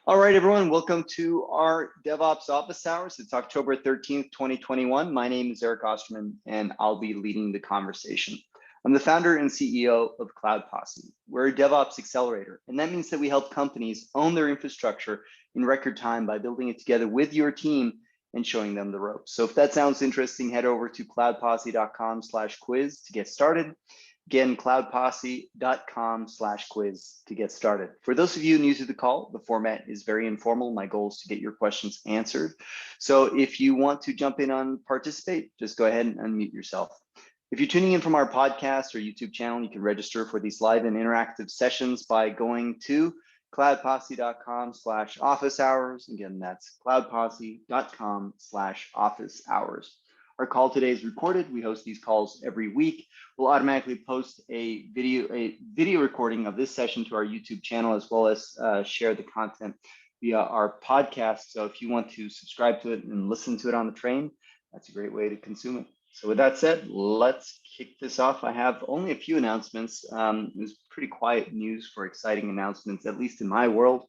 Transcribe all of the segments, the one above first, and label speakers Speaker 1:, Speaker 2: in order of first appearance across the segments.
Speaker 1: All right, everyone, welcome to our DevOps office hours. It's October 13th, 2021. My name is Eric Osterman, and I'll be leading the conversation. I'm the founder and CEO of Cloud Posse. We're a DevOps accelerator, and that means that we help companies own their infrastructure in record time by building it together with your team and showing them the ropes. So if that sounds interesting, head over to cloudposse.com/quiz to get started. Again, cloudposse.com/quiz to get started. For those of you new to the call, the format is very informal. My goal is to get your questions answered. So if you want to jump in and participate, just go ahead and unmute yourself. If you're tuning in from our podcast or YouTube channel, you can register for these live and interactive sessions by going to cloudposse.com/officehours. Again, that's cloudposse.com/officehours. Our call today is recorded. We host these calls every week. We'll automatically post a video recording of this session to our YouTube channel, as well as share the content via our podcast. So if you want to subscribe to it and listen to it on the train, that's a great way to consume it. So with that said, let's kick this off. I have only a few announcements. It was pretty quiet news for exciting announcements, at least in my world.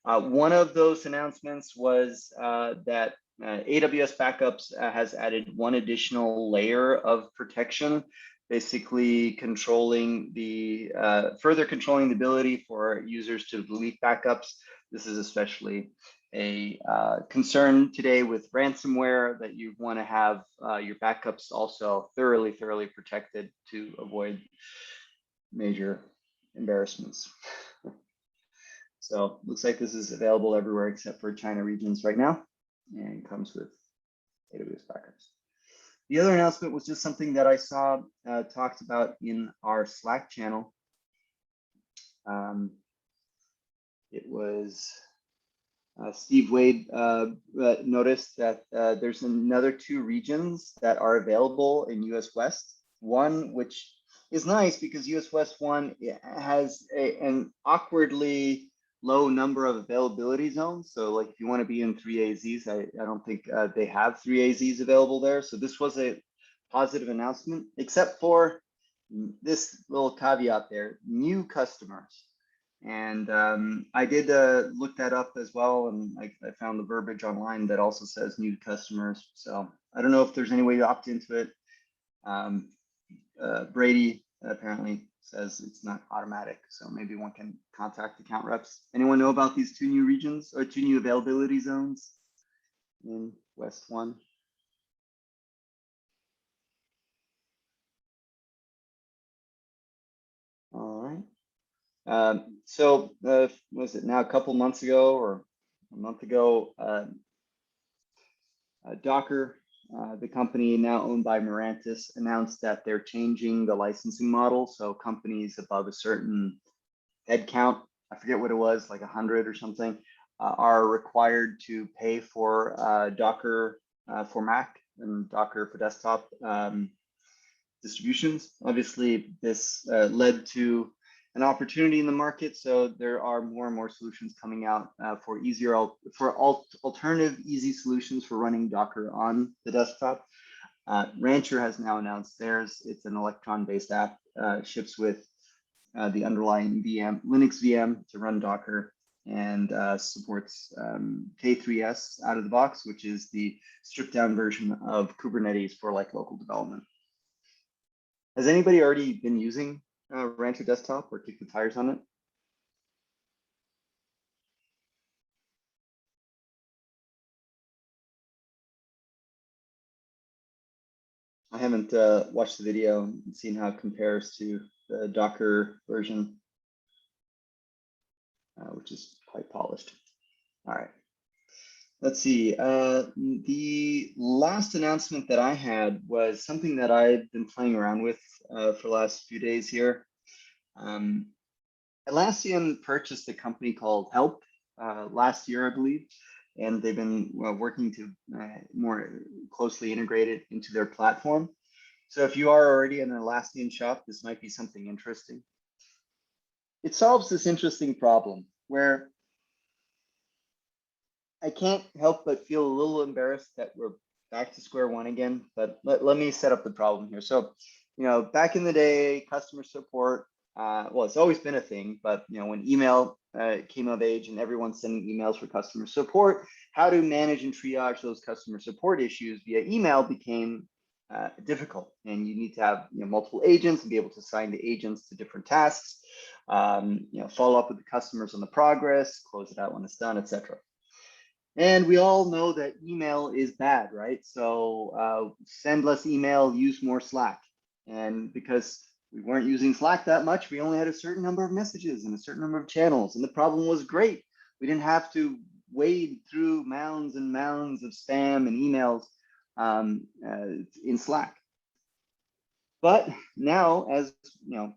Speaker 1: One of those announcements was that AWS Backups has added one additional layer of protection, basically controlling the further controlling the ability for users to delete backups. This is especially a concern today with ransomware, that you want to have your backups also thoroughly protected to avoid major embarrassments. So looks like this is available everywhere except for China regions right now, and comes with AWS Backups. The other announcement was just something that I saw talked about in our Slack channel. It was Steve Wade noticed that there's another 2 regions that are available in US West. One, which is nice because US West 1 has an awkwardly low number of availability zones. So like if you want to be in 3 AZs, I don't think they have 3 AZs available there. So this was a positive announcement, except for this little caveat there, new customers. And I did look that up as well. And I found the verbiage online that also says new customers. So I don't know if there's any way to opt into it. Brady apparently says it's not automatic, so maybe one can contact account reps. Anyone know about these 2 new regions or 2 new availability zones in West 1? All right. So was it now a couple months ago or a month ago, Docker, the company now owned by Mirantis, announced that they're changing the licensing model. So companies above a certain head count, I forget what it was, like 100 or something, are required to pay for Docker for Mac and Docker for desktop distributions. Obviously, this led to an opportunity in the market. So there are more and more solutions coming out for alternative easy solutions for running Docker on the desktop. Rancher has now announced theirs. It's an Electron-based app, ships with the underlying VM, Linux VM to run Docker, and supports K3s out of the box, which is the stripped down version of Kubernetes for like local development. Has anybody already been using Rancher Desktop or kicked the tires on it? I haven't watched the video and seen how it compares to the Docker version, which is quite polished. All right. Let's see. The last announcement that I had was something that I've been playing around with for the last few days here. Atlassian purchased a company called Halp last year, I believe, and they've been working to more closely integrate it into their platform. So if you are already an Atlassian shop, this might be something interesting. It solves this interesting problem where I can't help but feel a little embarrassed that we're back to square one again, but let me set up the problem here. So, you know, back in the day, customer support well, it's always been a thing, but when email came of age and everyone's sending emails for customer support, how to manage and triage those customer support issues via email became difficult, and you need to have multiple agents and be able to assign the agents to different tasks, follow up with the customers on the progress, close it out when it's done, etc. And we all know that email is bad, right? So send less email, use more Slack. And because we weren't using Slack that much, we only had a certain number of messages and a certain number of channels. And the problem was great. We didn't have to wade through mounds and mounds of spam and emails in Slack. But now, as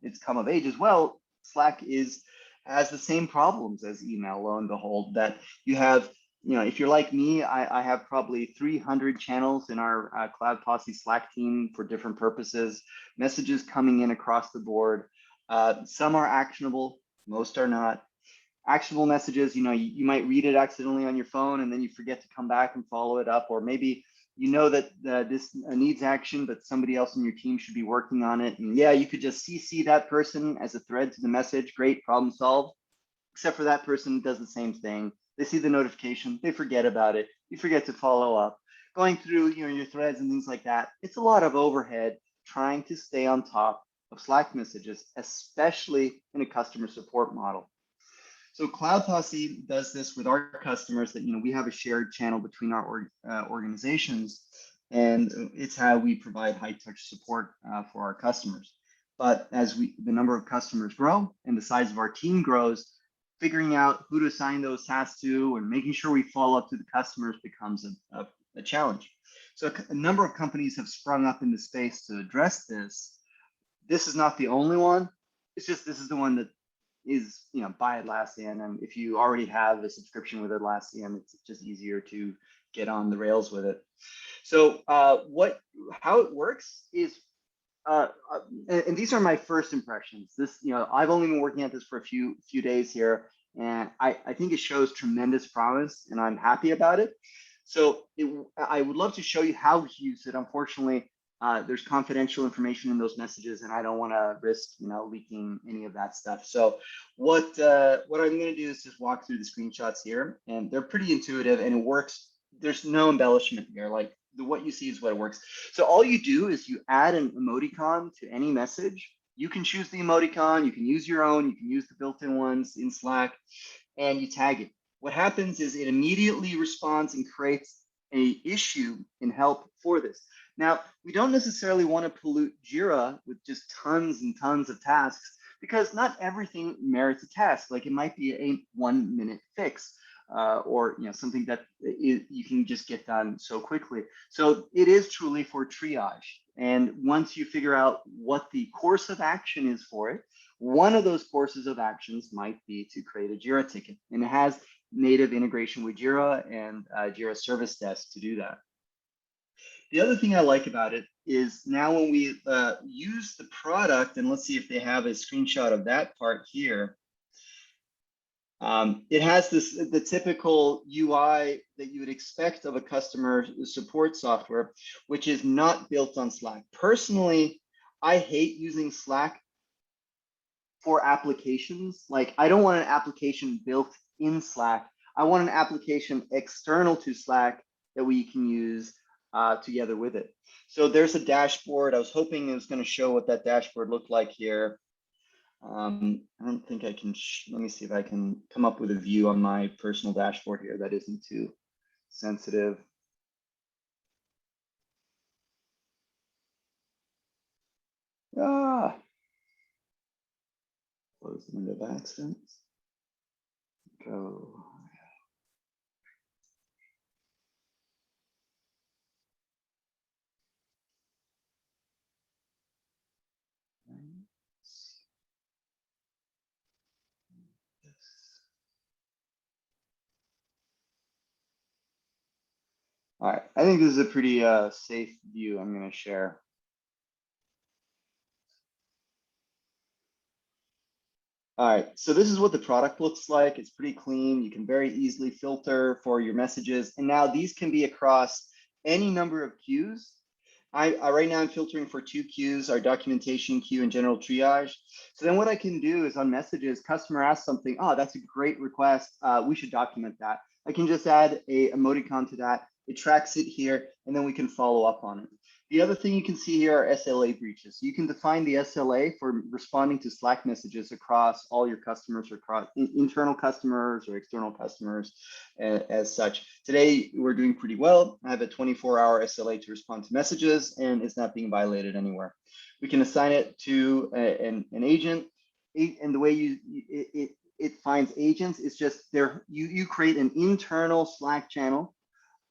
Speaker 1: it's come of age as well, Slack has the same problems as email, lo and behold, that you have, if you're like me, I have probably 300 channels in our Cloud Posse Slack team for different purposes, messages coming in across the board. Some are actionable, most are not. Actionable messages, you might read it accidentally on your phone and then you forget to come back and follow it up, or maybe that this needs action, but somebody else in your team should be working on it. And yeah, you could just CC that person as a thread to the message. Great, problem solved. Except for that person does the same thing. They see the notification, they forget about it. You forget to follow up. Going through your threads and things like that. It's a lot of overhead trying to stay on top of Slack messages, especially in a customer support model. So Cloud Posse does this with our customers, that we have a shared channel between our organizations, and it's how we provide high touch support for our customers. But as the number of customers grow and the size of our team grows, figuring out who to assign those tasks to and making sure we follow up to the customers becomes a challenge. So a number of companies have sprung up in the space to address this. This is not the only one. It's just this is the one that is by Atlassian, and if you already have a subscription with Atlassian, it's just easier to get on the rails with it. So how it works is, and these are my first impressions. This, I've only been working at this for a few days here, and I think it shows tremendous promise, and I'm happy about it. So I would love to show you how to use it. Unfortunately, there's confidential information in those messages, and I don't want to risk, leaking any of that stuff. So what I'm going to do is just walk through the screenshots here, and they're pretty intuitive, and it works. There's no embellishment here. Like what you see is what it works. So all you do is you add an emoticon to any message. You can choose the emoticon. You can use your own. You can use the built-in ones in Slack, and you tag it. What happens is it immediately responds and creates an issue in Halp for this. Now, we don't necessarily want to pollute Jira with just tons and tons of tasks, because not everything merits a task. Like it might be a 1-minute fix, or something that you can just get done so quickly. So it is truly for triage. And once you figure out what the course of action is for it, one of those courses of actions might be to create a Jira ticket, and it has native integration with Jira and Jira Service Desk to do that. The other thing I like about it is now when we use the product, and let's see if they have a screenshot of that part here. It has the typical UI that you would expect of a customer support software, which is not built on Slack. Personally, I hate using Slack for applications. Like I don't want an application built in Slack. I want an application external to Slack that we can use together with it. So there's a dashboard. I was hoping it was going to show what that dashboard looked like here. I don't think I can. Let me see if I can come up with a view on my personal dashboard here that isn't too sensitive. Close the window of accidents. Go. All right, I think this is a pretty safe view I'm going to share. All right, so this is what the product looks like. It's pretty clean. You can very easily filter for your messages. And now these can be across any number of queues. Right now I'm filtering for 2 queues, our documentation queue and general triage. So then what I can do is on messages, customer asks something, oh, that's a great request. We should document that. I can just add a emoticon to that. It tracks it here, and then we can follow up on it. The other thing you can see here are SLA breaches. You can define the SLA for responding to Slack messages across all your customers, or across internal customers or external customers as such. Today, we're doing pretty well. I have a 24-hour SLA to respond to messages, and it's not being violated anywhere. We can assign it to an agent, and the way it finds agents is just there. You create an internal Slack channel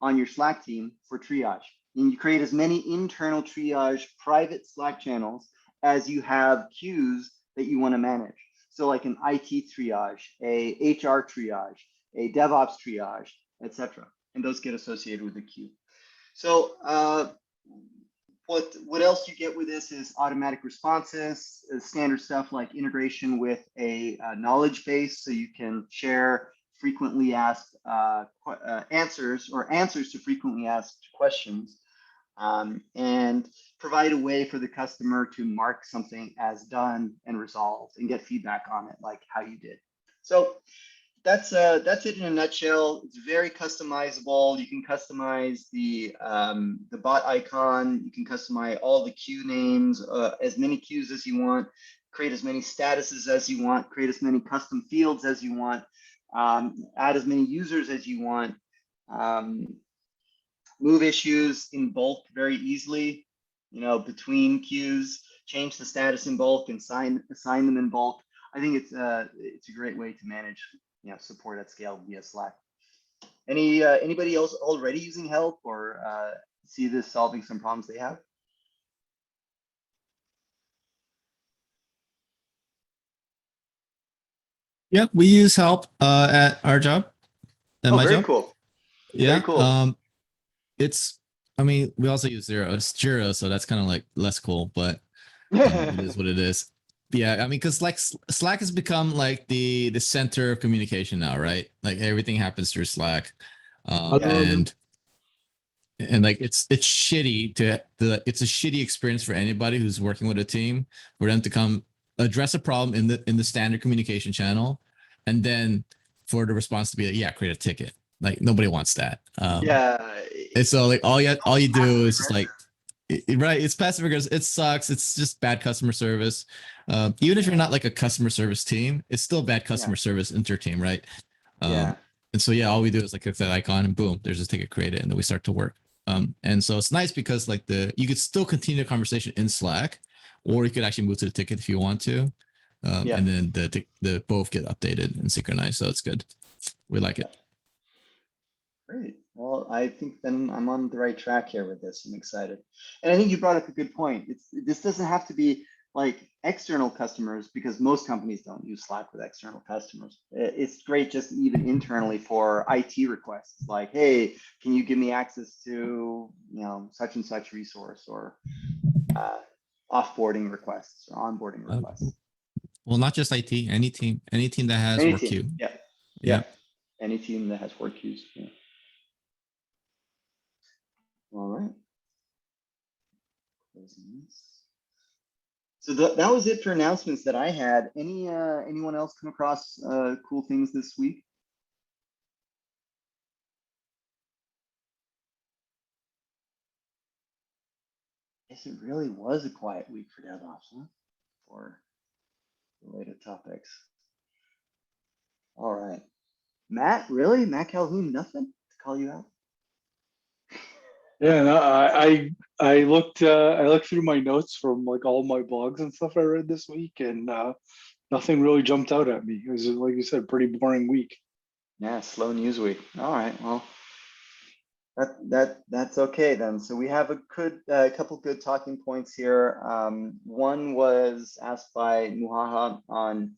Speaker 1: on your Slack team for triage. And you create as many internal triage private Slack channels as you have queues that you want to manage. So like an IT triage, a HR triage, a DevOps triage, etc. And those get associated with the queue. So what else you get with this is automatic responses, standard stuff like integration with a knowledge base, so you can share frequently asked answers to frequently asked questions, and provide a way for the customer to mark something as done and resolved and get feedback on it, like how you did. So that's it in a nutshell. It's very customizable. You can customize the bot icon. You can customize all the queue names, as many queues as you want, create as many statuses as you want, create as many custom fields as you want, add as many users as you want, move issues in bulk very easily, between queues, change the status in bulk and assign them in bulk. I think it's a great way to manage support at scale via Slack. Anybody else already using Halp or see this solving some problems they have?
Speaker 2: Yeah, we use Halp at our job. At my
Speaker 1: very
Speaker 2: job.
Speaker 1: cool.
Speaker 2: Yeah.
Speaker 1: Very cool.
Speaker 2: We also use Jira, so that's kind of like less cool, but it is what it is. Yeah, because like Slack has become like the center of communication now, right? Like everything happens through Slack, and like it's shitty it's a shitty experience for anybody who's working with a team for them to come address a problem in the standard communication channel, and then for the response to be like, yeah, create a ticket. Like nobody wants that. And so like all you do is just like, right, it's passive aggressive. It sucks. It's just bad customer service. Even if you're not like a customer service team, it's still bad customer service inter team, right? And so yeah, all we do is like click that icon and boom, there's a ticket created, and then we start to work. And so it's nice because like you could still continue the conversation in Slack, or you could actually move to the ticket if you want to. And then the both get updated and synchronized. So it's good. We like it.
Speaker 1: Great. Well, I think then I'm on the right track here with this. I'm excited. And I think you brought up a good point. This doesn't have to be like external customers, because most companies don't use Slack with external customers. It's great just even internally for IT requests, like, hey, can you give me access to such and such resource, or offboarding requests or onboarding requests.
Speaker 2: Well, not just IT, any team that has work queue.
Speaker 1: Yeah. Any team that has work queues. Yeah. All right. So that was it for announcements that I had. Anyone else come across cool things this week? I guess it really was a quiet week for DevOps, huh? For related topics. All right. Matt, really? Matt Calhoun, nothing to call you out?
Speaker 3: Yeah, no, I looked through my notes from like all my blogs and stuff I read this week, and nothing really jumped out at me. It was, like you said, pretty boring week.
Speaker 1: Yeah, slow news week. All right, well, that's okay then. So we have a couple good talking points here. One was asked by Muhaha on,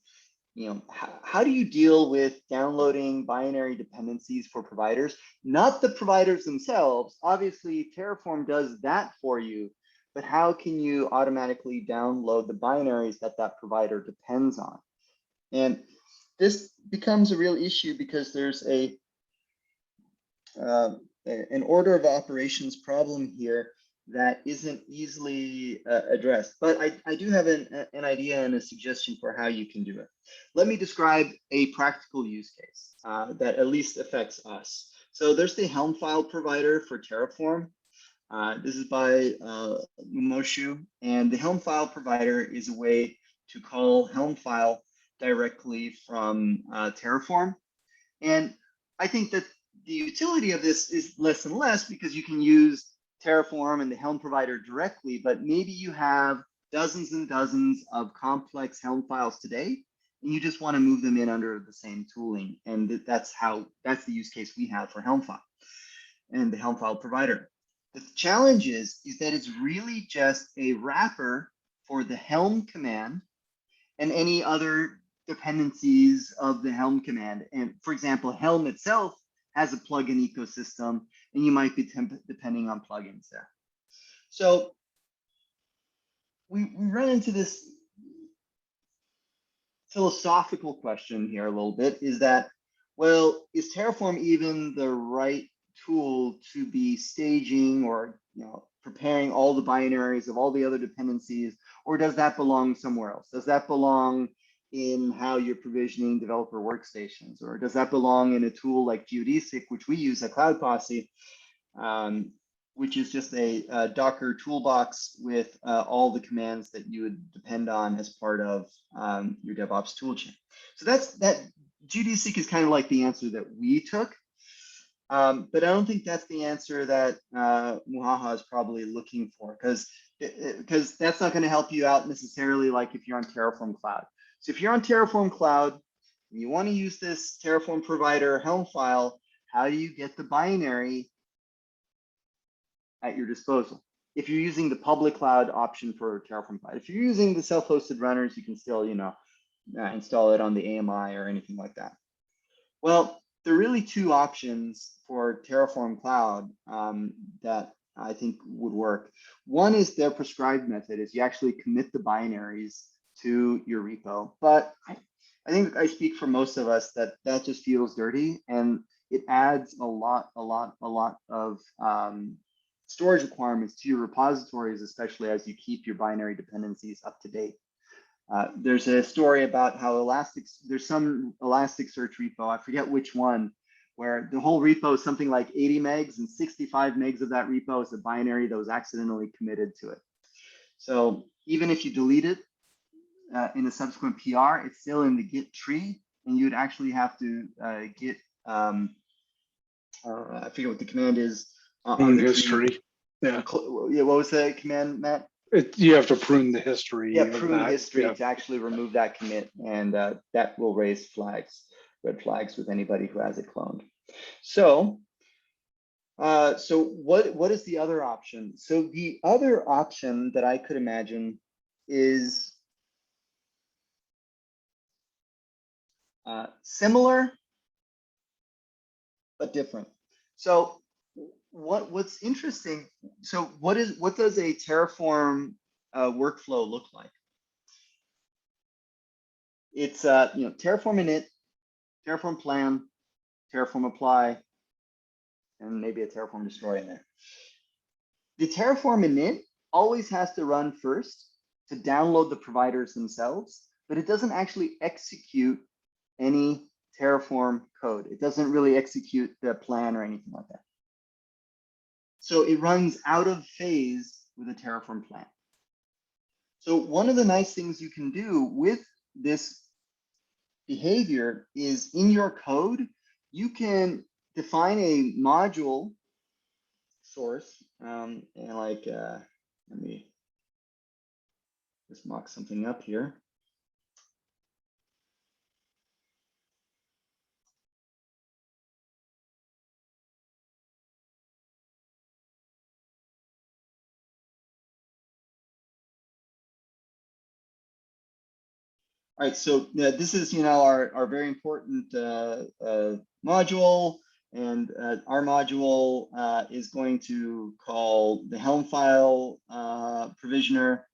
Speaker 1: how do you deal with downloading binary dependencies for providers? Not the providers themselves. Obviously, Terraform does that for you, but how can you automatically download the binaries that provider depends on? And this becomes a real issue because there's an order of operations problem here that isn't easily addressed. But I do have an idea and a suggestion for how you can do it. Let me describe a practical use case that at least affects us. So there's the Helm file provider for Terraform. This is by Moshu, and the Helm file provider is a way to call Helm file directly from Terraform. And I think that the utility of this is less and less because you can use Terraform and the Helm provider directly, but maybe you have dozens and dozens of complex Helm files today, and you just want to move them in under the same tooling. And that's the use case we have for Helm file and the Helm file provider. The challenge is that it's really just a wrapper for the Helm command and any other dependencies of the Helm command. And for example, Helm itself has a plugin ecosystem, and you might be depending on plugins there. So we run into this philosophical question here a little bit, is that, well, is Terraform even the right tool to be staging or preparing all the binaries of all the other dependencies, or does that belong somewhere else? Does that belong in how you're provisioning developer workstations, or does that belong in a tool like geodesic, which we use at Cloud Posse, which is just a Docker toolbox with all the commands that you would depend on as part of your DevOps toolchain. So that geodesic is kind of like the answer that we took. But I don't think that's the answer that Muhaha is probably looking for, because that's not going to help you out necessarily like if you're on Terraform Cloud. So if you're on Terraform Cloud and you want to use this Terraform provider Helm file, how do you get the binary at your disposal? If you're using the public cloud option for Terraform Cloud, if you're using the self-hosted runners, you can still install it on the AMI or anything like that. Well, there are really two options for Terraform Cloud that I think would work. One is their prescribed method, is you actually commit the binaries to your repo. But I think I speak for most of us that just feels dirty, and it adds a lot of storage requirements to your repositories, especially as you keep your binary dependencies up to date. There's a story about how there's some Elasticsearch repo, I forget which one, where the whole repo is something like 80 megs and 65 megs of that repo is a binary that was accidentally committed to it. So even if you delete it in a subsequent PR, it's still in the Git tree, and you'd actually have to git, I forget what the command is.
Speaker 3: On history. Yeah.
Speaker 1: What was the command, Matt?
Speaker 3: You have to prune the history.
Speaker 1: Yeah, prune history to actually remove that commit, and that will raise red flags with anybody who has it cloned. So, what is the other option? So the other option that I could imagine is similar but different. So what's interesting? So what does a Terraform workflow look like? It's Terraform init, Terraform plan, Terraform apply, and maybe a Terraform destroy in there. The Terraform init always has to run first to download the providers themselves, but it doesn't actually execute any Terraform code. It doesn't really execute the plan or anything like that. So it runs out of phase with a Terraform plan. So one of the nice things you can do with this behavior is in your code, you can define a module source, and like, let me just mock something up here. All right, so this is our very important module, and our module is going to call the Helm file provisioner,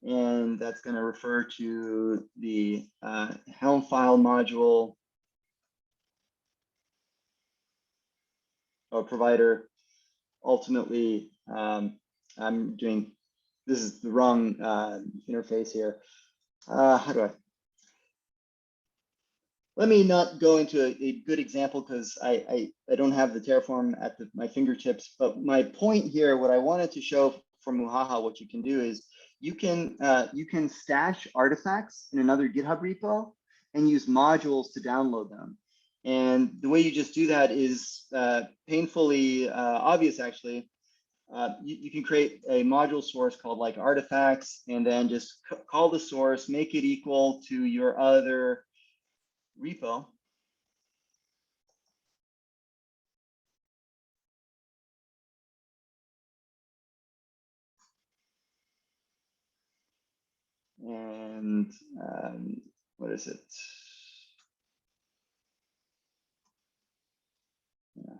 Speaker 1: and that's going to refer to the Helm file module or provider, ultimately, I'm doing, this is the wrong interface here. How do I? Let me not go into a good example because I don't have the Terraform at my fingertips. But my point here, what I wanted to show for Muhaha, what you can do is you can stash artifacts in another GitHub repo and use modules to download them. And the way you just do that is painfully obvious, actually. You can create a module source called like artifacts, and then just call the source, make it equal to your other repo. And what is it? Yeah.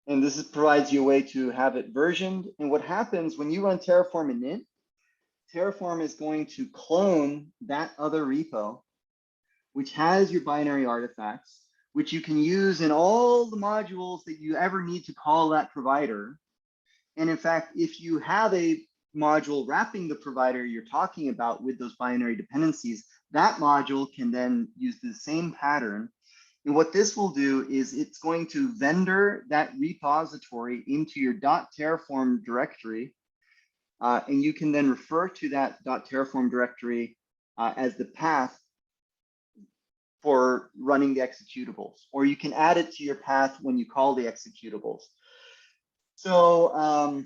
Speaker 1: And this provides you a way to have it versioned. And what happens when you run Terraform init, Terraform is going to clone that other repo, which has your binary artifacts, which you can use in all the modules that you ever need to call that provider. And in fact, if you have a module wrapping the provider you're talking about with those binary dependencies, that module can then use the same pattern. And what this will do is it's going to vendor that repository into your .terraform directory. And you can then refer to that .terraform directory as the path for running the executables, or you can add it to your path when you call the executables. So,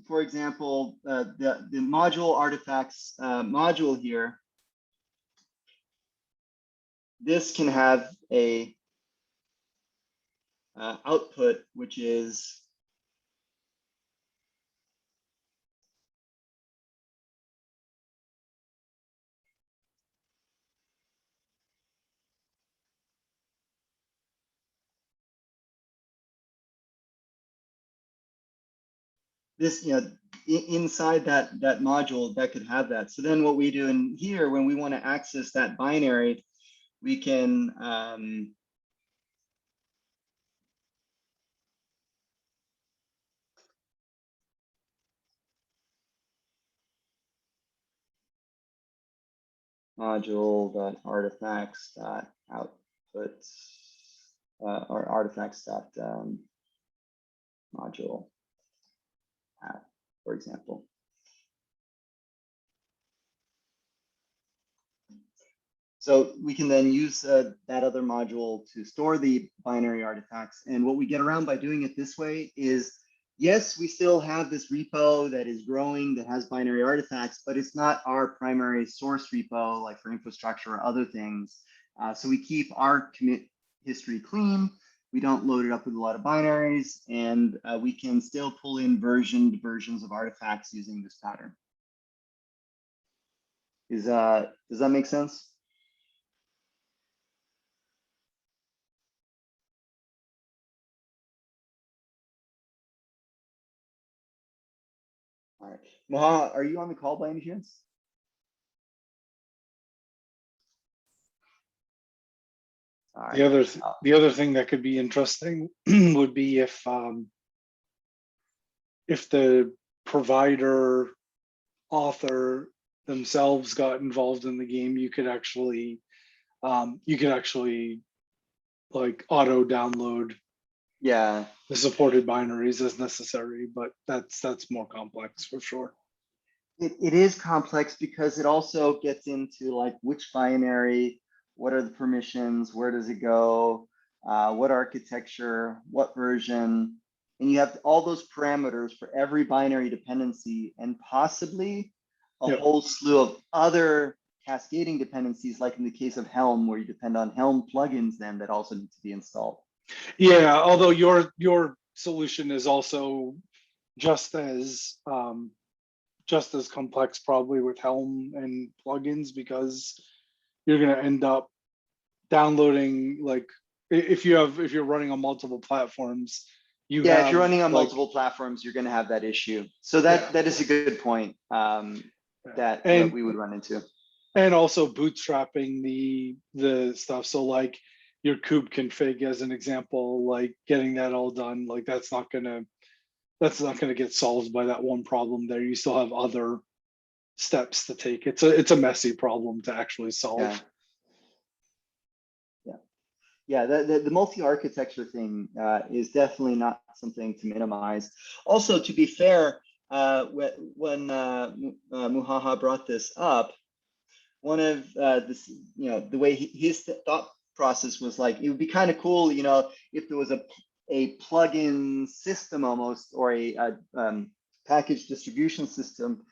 Speaker 1: for example, the module artifacts module here, this can have a output, which is this, inside that module that could have that. So then what we do in here, when we want to access that binary, we can module.artifacts.outputs or artifacts.module path, for example. So we can then use that other module to store the binary artifacts. And what we get around by doing it this way is, yes, we still have this repo that is growing that has binary artifacts, but it's not our primary source repo, like for infrastructure or other things. So we keep our commit history clean. We don't load it up with a lot of binaries, and we can still pull in versions of artifacts using this pattern. Does that make sense? All right, Moha, are you on the call by any chance? All right.
Speaker 3: The other thing that could be interesting would be if the provider author themselves got involved in the game, you could actually like auto download the supported binaries as necessary, but that's more complex for sure.
Speaker 1: It is complex because it also gets into like which binary, what are the permissions, where does it go, what architecture, what version, and you have all those parameters for every binary dependency, and possibly a whole slew of other cascading dependencies, like in the case of Helm, where you depend on Helm plugins then that also need to be installed.
Speaker 3: Yeah, although your solution is also just as complex probably with Helm and plugins, because you're going to end up downloading, like if you're running on multiple platforms,
Speaker 1: if you're running on multiple platforms, you're going to have that issue. So that is a good point that we would run into.
Speaker 3: And also bootstrapping the stuff. So like your kube config as an example, like getting that all done, like that's not gonna get solved by that one problem there. You still have other steps to take. It's a messy problem to actually solve.
Speaker 1: Yeah, the multi-architecture thing is definitely not something to minimize. Also, to be fair, when Muhaha brought this up, one of this, the way his thought process was like, it would be kind of cool, if there was a plugin system almost, or a package distribution system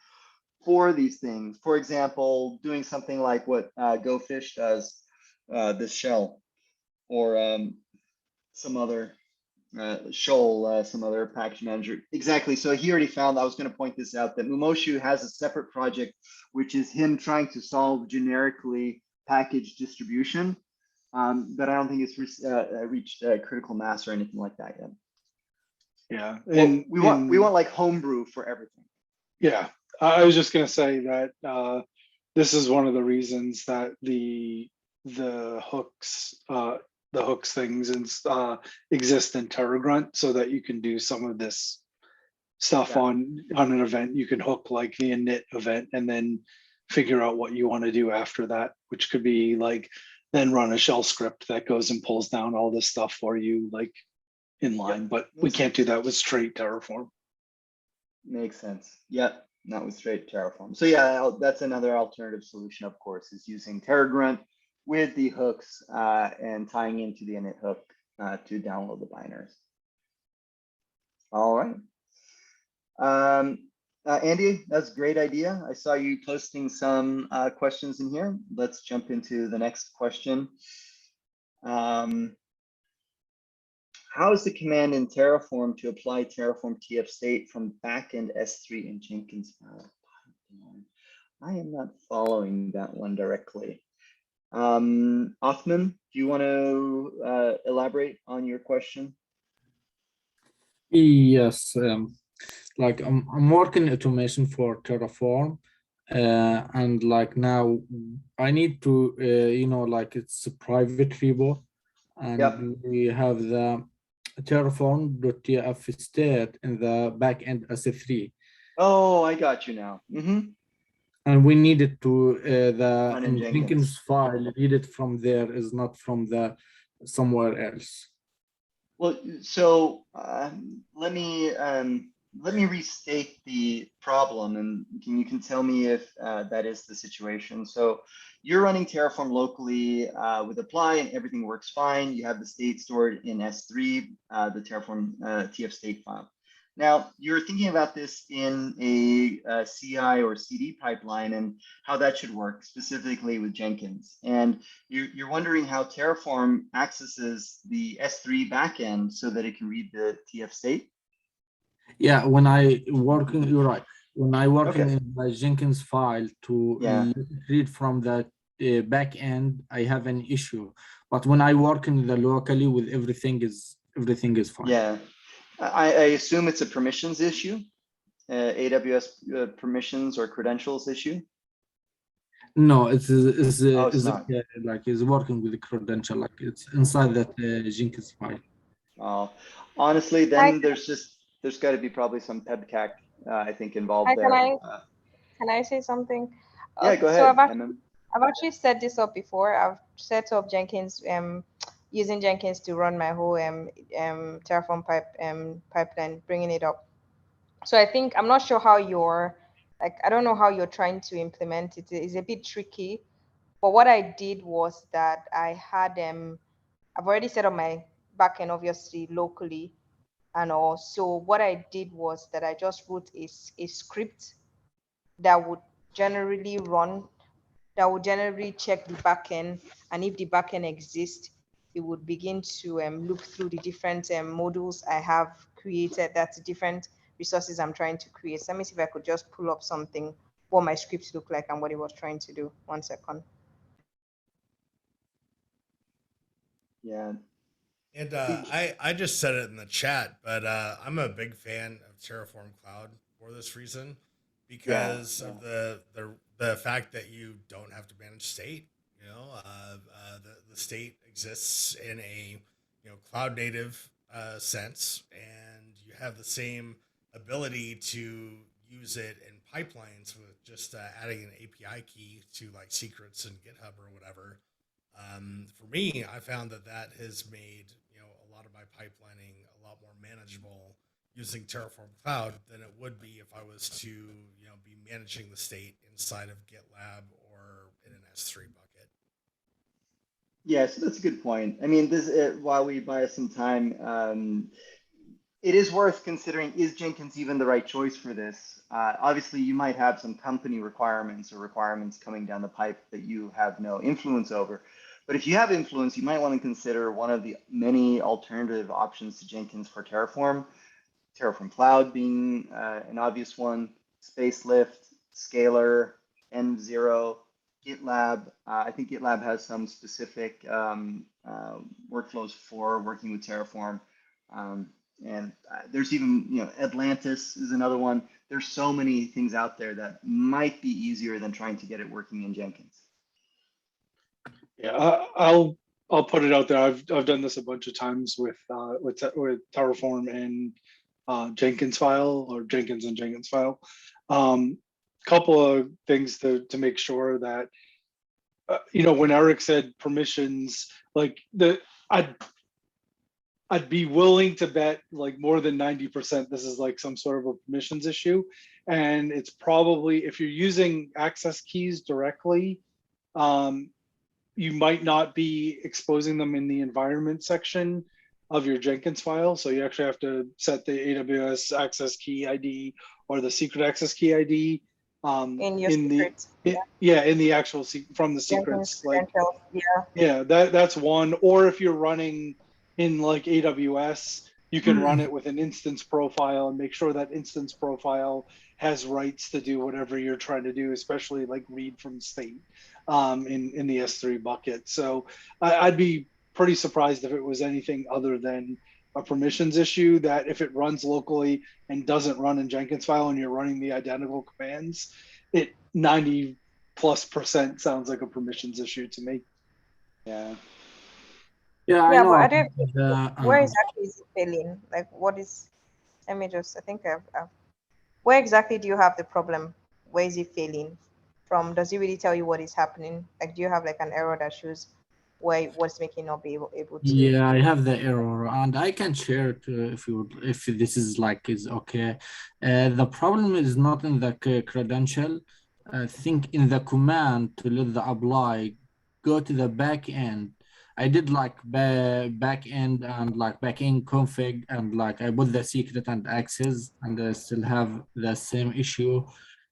Speaker 1: for these things. For example, doing something like what GoFish does, this shell, or some other Shoal, some other package manager. Exactly. So he already found, I was going to point this out, that Mumoshu has a separate project, which is him trying to solve generically package distribution. But I don't think it's reached critical mass or anything like that yet.
Speaker 3: Yeah.
Speaker 1: Well, we want like homebrew for everything.
Speaker 3: Yeah. I was just going to say that this is one of the reasons that the hooks things and exist in TerraGrunt, so that you can do some of this stuff on an event. You can hook like the init event and then figure out what you want to do after that, which could be like then run a shell script that goes and pulls down all this stuff for you, like in line. But we can't do that with straight Terraform.
Speaker 1: Makes sense. Yep, not with straight Terraform. So yeah, that's another alternative solution, of course, is using TerraGrunt with the hooks and tying into the init hook to download the binaries. All right. Andy, that's a great idea. I saw you posting some questions in here. Let's jump into the next question. How is the command in Terraform to apply terraform.tfstate from backend S3 in Jenkinsfile? I am not following that one directly. Othman, do you want to elaborate on your question?
Speaker 4: Yes, like I'm working automation for Terraform, and like now I need to, like it's a private repo, and we have the terraform.tfstate in the backend S3.
Speaker 1: Oh, I got you now.
Speaker 4: And we needed to the Jenkinsfile, read it from there, is not from the somewhere else.
Speaker 1: Well, so let me restate the problem, and you can tell me if that is the situation. So you're running Terraform locally with apply, and everything works fine. You have the state stored in S3, the Terraform tfstate file. Now, you're thinking about this in a CI or CD pipeline and how that should work specifically with Jenkins. And you're wondering how Terraform accesses the S3 backend so that it can read the TF state?
Speaker 4: Yeah, when I working, you're right. When I working in the Jenkinsfile to read from the backend, I have an issue. But when I work in the locally with everything is fine.
Speaker 1: Yeah. I assume it's a permissions issue, AWS permissions or credentials issue.
Speaker 4: No, it's
Speaker 1: not.
Speaker 4: like it's working with the credential, like it's inside that Jenkinsfile.
Speaker 1: Oh, honestly, then there's got to be probably some pebcac I think involved there.
Speaker 5: Can I say something?
Speaker 1: Yeah, go ahead.
Speaker 5: So I've actually set this up before. I've set up Jenkins using Jenkins to run my whole Terraform pipeline, bringing it up. So I think, I'm not sure how I don't know how you're trying to implement it. It's a bit tricky. But what I did was that I had, I've already set up my backend, obviously, locally. And also what I did was that I just wrote a script that would generally check the backend, and if the backend exists, it would begin to look through the different modules I have created. That's the different resources I'm trying to create. So let me see if I could just pull up something, what my script looked like and what it was trying to do. 1 second.
Speaker 1: Yeah.
Speaker 6: And I just said it in the chat, but I'm a big fan of Terraform Cloud for this reason, because of the fact that you don't have to manage state. The state exists in a cloud native sense, and you have the same ability to use it in pipelines with just adding an API key to like secrets and GitHub or whatever. For me, I found that has made a lot of my pipelining a lot more manageable using Terraform Cloud than it would be if I was to be managing the state inside of GitLab or in an S3 bucket.
Speaker 1: Yes, that's a good point. I mean, while we buy us some time, it is worth considering, is Jenkins even the right choice for this? Obviously, you might have some company requirements or requirements coming down the pipe that you have no influence over. But if you have influence, you might want to consider one of the many alternative options to Jenkins for Terraform. Terraform Cloud being an obvious one, Spacelift, Scalar, M0, GitLab. I think GitLab has some specific workflows for working with Terraform. And there's even, Atlantis is another one. There's so many things out there that might be easier than trying to get it working in Jenkins.
Speaker 3: Yeah, I'll put it out there. I've done this a bunch of times with Terraform and Jenkinsfile, or Jenkins and Jenkinsfile. Couple of things to make sure that when Eric said permissions, like I'd be willing to bet like more than 90% this is like some sort of a permissions issue. And it's probably, if you're using access keys directly, you might not be exposing them in the environment section of your Jenkins file. So you actually have to set the AWS access key ID or the secret access key ID
Speaker 5: in your secrets.
Speaker 3: in the actual from the secrets.
Speaker 5: Yeah,
Speaker 3: that's one. Or if you're running in like AWS, you can run it with an instance profile and make sure that instance profile has rights to do whatever you're trying to do, especially like read from state in the S3 bucket. So I'd be pretty surprised if it was anything other than a permissions issue, that if it runs locally and doesn't run in Jenkinsfile and you're running the identical commands, it 90+% sounds like a permissions issue to me.
Speaker 1: Yeah.
Speaker 4: Yeah, I
Speaker 5: yeah,
Speaker 4: know.
Speaker 5: but I don't. Where exactly is it failing? Like, what is? Let me just. I think I've. Where exactly do you have the problem? Where is it failing? From? Does it really tell you what is happening? Like, do you have like an error that shows what's making not be able to?
Speaker 4: Yeah, I have the error, and I can share it if this is okay. The problem is not in the credential. I think in the command to let the apply go to the back end. I did like back end and like backend config, and like I put the secret and access, and I still have the same issue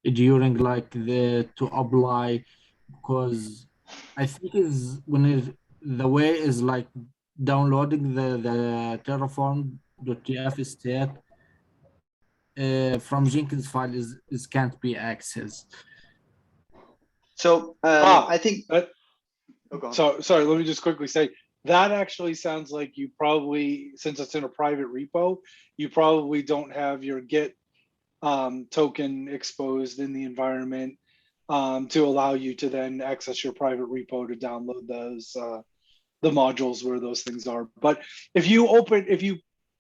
Speaker 4: during like to apply, because I think is the way is like downloading the terraform.tfstate from Jenkinsfile is can't be accessed.
Speaker 1: So I think.
Speaker 3: Sorry, let me just quickly say, that actually sounds like you probably, since it's in a private repo, you probably don't have your Git token exposed in the environment to allow you to then access your private repo to download those the modules where those things are. But if you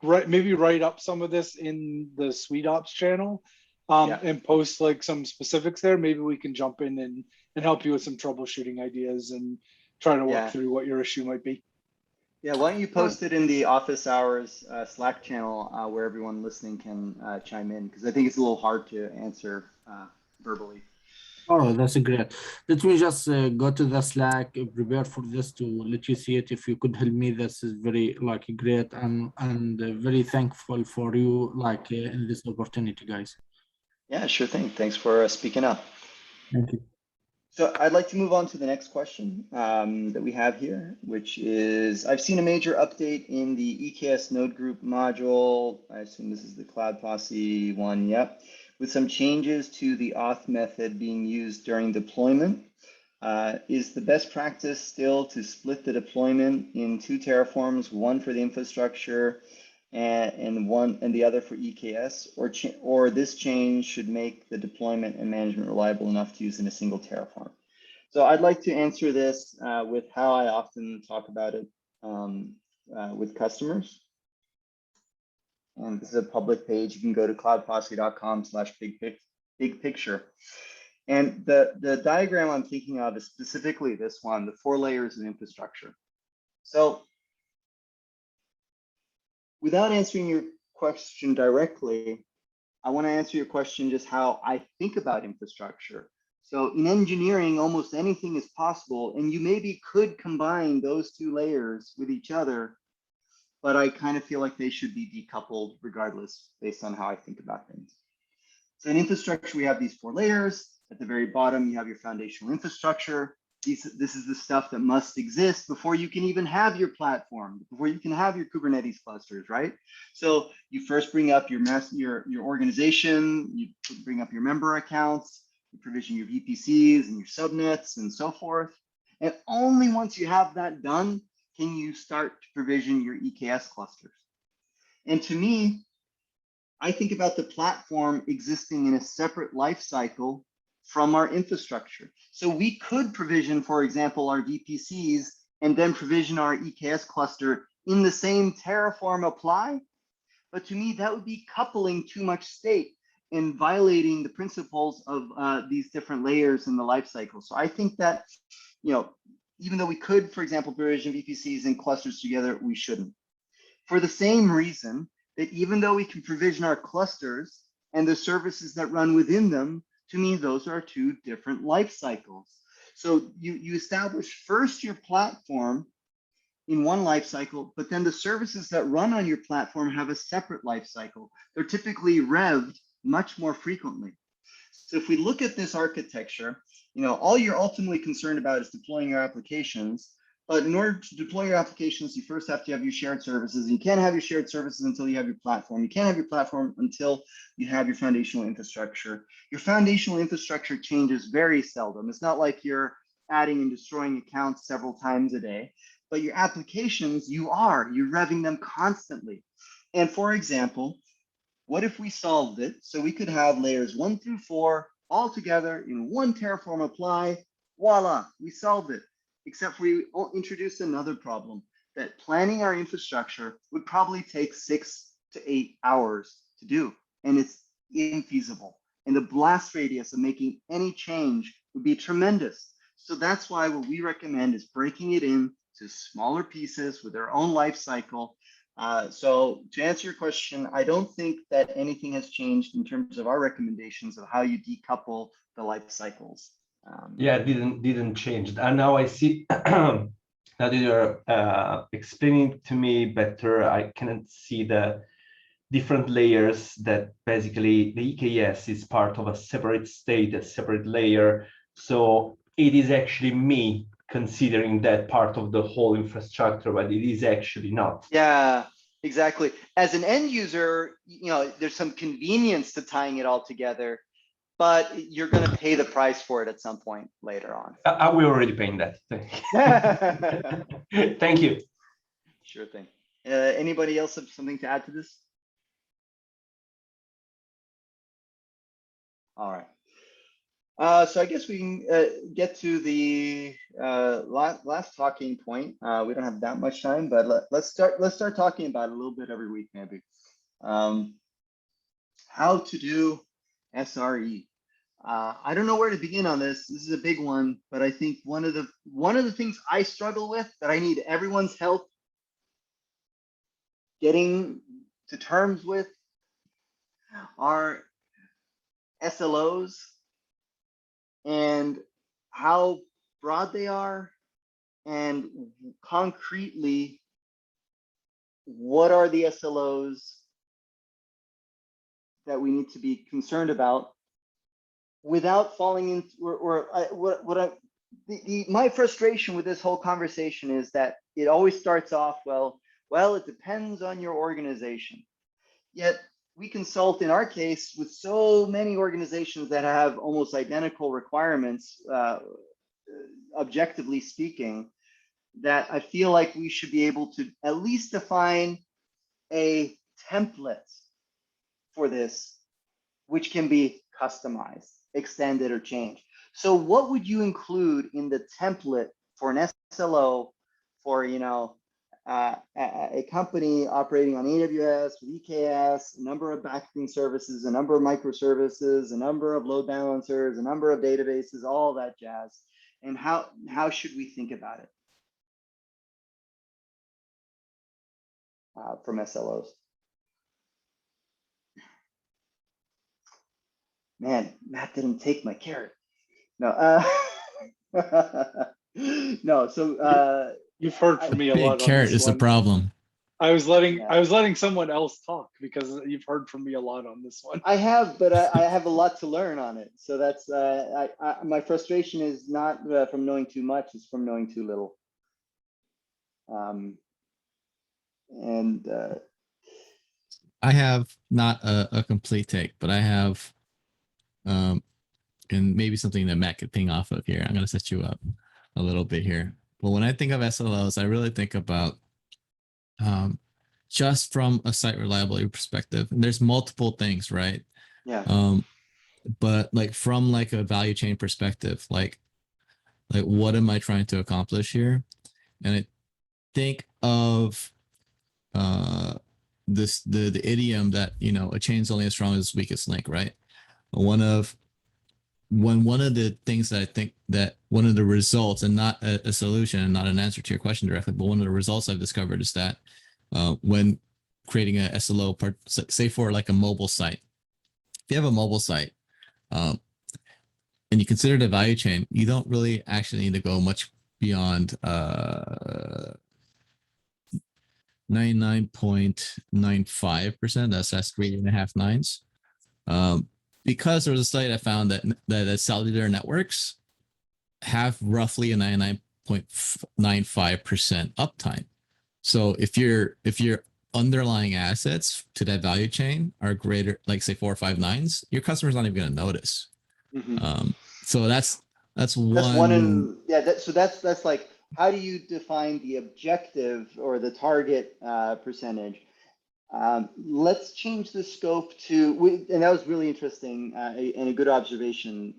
Speaker 3: maybe write up some of this in the sweetops channel and post like some specifics there, maybe we can jump in and help you with some troubleshooting ideas and try to work through what your issue might be.
Speaker 1: Yeah, why don't you post it in the office hours Slack channel where everyone listening can chime in, because I think it's a little hard to answer verbally.
Speaker 4: Oh, that's great. Let me just go to the Slack, prepare for this to let you see it. If you could help me, this is very great, and very thankful for you in this opportunity, guys.
Speaker 1: Yeah, sure thing. Thanks for speaking up.
Speaker 4: Thank you.
Speaker 1: So I'd like to move on to the next question that we have here, which is, I've seen a major update in the EKS node group module. I assume this is the Cloud Posse one, yep, with some changes to the auth method being used during deployment. Is the best practice still to split the deployment in 2 terraforms, one for the infrastructure and the other for EKS, or this change should make the deployment and management reliable enough to use in a single terraform? So I'd like to answer this with how I often talk about it with customers. And this is a public page. You can go to cloudposse.com/big picture. And the diagram I'm thinking of is specifically this one, the 4 layers of infrastructure. So without answering your question directly, I want to answer your question just how I think about infrastructure. So in engineering, almost anything is possible, and you maybe could combine those 2 layers with each other, but I kind of feel like they should be decoupled regardless based on how I think about things. So in infrastructure, we have these 4 layers. At the very bottom, you have your foundational infrastructure. This is the stuff that must exist before you can even have your platform, before you can have your Kubernetes clusters, right? So you first bring up your organization, you bring up your member accounts, you provision your VPCs and your subnets and so forth. And only once you have that done, can you start to provision your EKS clusters. And to me, I think about the platform existing in a separate life cycle from our infrastructure. So we could provision, for example, our VPCs and then provision our EKS cluster in the same Terraform apply. But to me, that would be coupling too much state and violating the principles of these different layers in the life cycle. So I think that, even though we could, for example, provision VPCs and clusters together, we shouldn't. For the same reason that even though we can provision our clusters and the services that run within them, to me, those are 2 different life cycles. So you establish first your platform in one life cycle, but then the services that run on your platform have a separate life cycle. They're typically revved much more frequently. So if we look at this architecture, all you're ultimately concerned about is deploying your applications. But in order to deploy your applications, you first have to have your shared services. You can't have your shared services until you have your platform. You can't have your platform until you have your foundational infrastructure. Your foundational infrastructure changes very seldom. It's not like you're adding and destroying accounts several times a day, but your applications, you're revving them constantly. And for example, what if we solved it so we could have layers 1 through 4 all together in one Terraform apply? Voila, we solved it. Except we introduced another problem, that planning our infrastructure would probably take 6 to 8 hours to do, and it's infeasible. And the blast radius of making any change would be tremendous. So that's why what we recommend is breaking it into smaller pieces with their own life cycle. So to answer your question, I don't think that anything has changed in terms of our recommendations of how you decouple the life cycles.
Speaker 7: Yeah, it didn't change. And now I see that you're explaining to me better. I can see the different layers that basically the EKS is part of a separate state, a separate layer. So it is actually me considering that part of the whole infrastructure, but it is actually not.
Speaker 1: Yeah, exactly. As an end user, there's some convenience to tying it all together, but you're going to pay the price for it at some point later on.
Speaker 7: We're already paying that. Thank you.
Speaker 1: Sure thing. Anybody else have something to add to this? All right. So I guess we can get to the last talking point. We don't have that much time, but let's start talking about it a little bit every week, maybe. How to do SRE. I don't know where to begin on this. This is a big one, but I think one of the things I struggle with that I need everyone's help getting to terms with are SLOs and how broad they are, and concretely, what are the SLOs that we need to be concerned about without falling into my frustration with this whole conversation is that it always starts off, well, it depends on your organization. Yet we consult in our case with so many organizations that have almost identical requirements, objectively speaking, that I feel like we should be able to at least define a template for this, which can be customized, extended, or changed. So what would you include in the template for an SLO for, you know, a company operating on AWS with EKS, a number of backing services, a number of microservices, a number of load balancers, a number of databases, all that jazz? And how should we think about it from SLOs? Man, Matt didn't take my carrot. No, no. So
Speaker 3: you've heard from me a
Speaker 2: Big
Speaker 3: lot on
Speaker 2: carrot
Speaker 3: this
Speaker 2: is the
Speaker 3: one.
Speaker 2: problem.
Speaker 3: I was letting someone else talk because you've heard from me a lot on this one.
Speaker 1: I have, but I have a lot to learn on it. So that's my frustration is not from knowing too much; it's from knowing too little. And
Speaker 2: I have not a complete take, but I have, and maybe something that Matt could ping off of here. I'm going to set you up a little bit here. But when I think of SLOs, I really think about just from a site reliability perspective. And there's multiple things, right?
Speaker 1: yeah.
Speaker 2: But like from like a value chain perspective, like what am I trying to accomplish here? And I think of the idiom that, you know, a chain's only as strong as its weakest link, right? One of the things that I think that one of the results, and not a solution and not an answer to your question directly, but one of the results I've discovered is that when creating a SLO part, say for like a mobile site, if you have a mobile site and you consider the value chain, you don't really actually need to go much beyond 99.95%. That's 3.5 nines. Because there was a study I found that cellular networks have roughly a 99.95% uptime. So if your underlying assets to that value chain are greater, like say 4 or 5 nines, your customer's not even going to notice.
Speaker 1: Mm-hmm.
Speaker 2: So that's one.
Speaker 1: That's one in, yeah. So that's like, how do you define the objective or the target percentage? Let's change the scope to, and that was really interesting and a good observation.